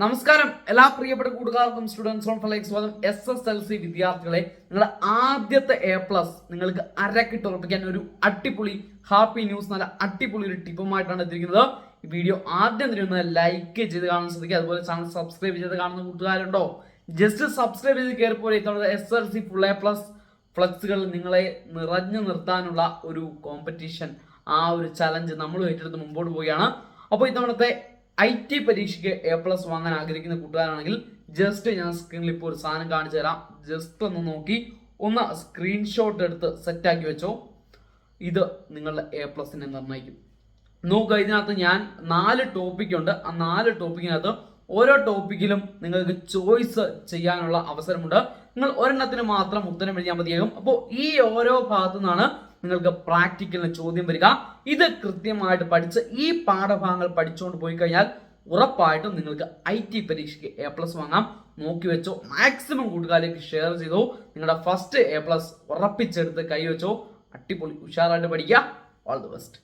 നമസ്കാരം എല്ലാ പ്രിയപ്പെട്ട കൂട്ടുകാർക്കും സ്റ്റുഡൻസ് ഓൺ ഫ്ലൈക്ക് സ്വാഗതം. SSLC വിദ്യാർത്ഥികളെ, നിങ്ങളുടെ ആദ്യത്തെ A+ നിങ്ങൾക്ക് അരക്കിട്ട് ഉറപ്പിക്കാൻ ഒരു അടിപൊളി ഹാപ്പി ന്യൂസ്, നല്ല അടിപൊളി ഒരു ടിപ്പുമായിട്ടാണ് എത്തിയിരിക്കുന്നത്. ഈ വീഡിയോ ആദ്യം തന്നെ ഒന്ന് ലൈക്ക് ചെയ്ത് കാണാൻ ശ്രദ്ധിക്കുക. അതുപോലെ ചാനൽ സബ്സ്ക്രൈബ് ചെയ്ത് കാണുന്ന കൂട്ടുകാരുണ്ടോ, ജസ്റ്റ് സബ്സ്ക്രൈബ് ചെയ്ത് കയറിപ്പോലെ ഇത്തവണ SSLC ഫുൾ A+ ഫ്ലക്സുകൾ നിങ്ങളെ നിറഞ്ഞു നിർത്താനുള്ള ഒരു കോമ്പറ്റീഷൻ, ആ ഒരു ചലഞ്ച് നമ്മൾ ഏറ്റെടുത്ത് മുമ്പോട്ട് പോവുകയാണ്. അപ്പോൾ ഇത്തവണത്തെ IT പരീക്ഷയ്ക്ക് A+ വാങ്ങാൻ ആഗ്രഹിക്കുന്ന കൂട്ടുകാരാണെങ്കിൽ ജസ്റ്റ് ഞാൻ സ്ക്രീനിൽ ഇപ്പോൾ ഒരു സാധനം കാണിച്ചു തരാം. ജസ്റ്റ് ഒന്ന് നോക്കി ഒന്ന് സ്ക്രീൻഷോട്ട് എടുത്ത് സെറ്റാക്കി വെച്ചോ. ഇത് നിങ്ങളുടെ A+ നിർണ്ണയിക്കും. നോക്കുക, ഇതിനകത്ത് ഞാൻ 4 ടോപ്പിക്കുണ്ട്. ആ 4 ടോപ്പിക്കിനകത്ത് ഓരോ ടോപ്പിക്കിലും നിങ്ങൾക്ക് ചോയ്സ് ചെയ്യാനുള്ള അവസരമുണ്ട്. നിങ്ങൾ ഒരെണ്ണത്തിന് മാത്രം ഉത്തരം എഴുതിയാൽ മതിയാകും. അപ്പോൾ ഈ ഓരോ ഭാഗത്തു നിന്നാണ് നിങ്ങൾക്ക് പ്രാക്ടിക്കലിന് ചോദ്യം വരിക. ഇത് കൃത്യമായിട്ട് പഠിച്ച് ഈ പാഠഭാഗങ്ങൾ പഠിച്ചുകൊണ്ട് പോയി കഴിഞ്ഞാൽ ഉറപ്പായിട്ടും നിങ്ങൾക്ക് IT പരീക്ഷയ്ക്ക് A+ വാങ്ങാം. നോക്കി വെച്ചോ, മാക്സിമം കൂട്ടുകാരിലേക്ക് ഷെയർ ചെയ്തോ. നിങ്ങളുടെ ഫസ്റ്റ് A+ ഉറപ്പിച്ചെടുത്ത് കൈവച്ചോ. അടിപൊളി ഉഷാറായിട്ട് പഠിക്കുക. All the best.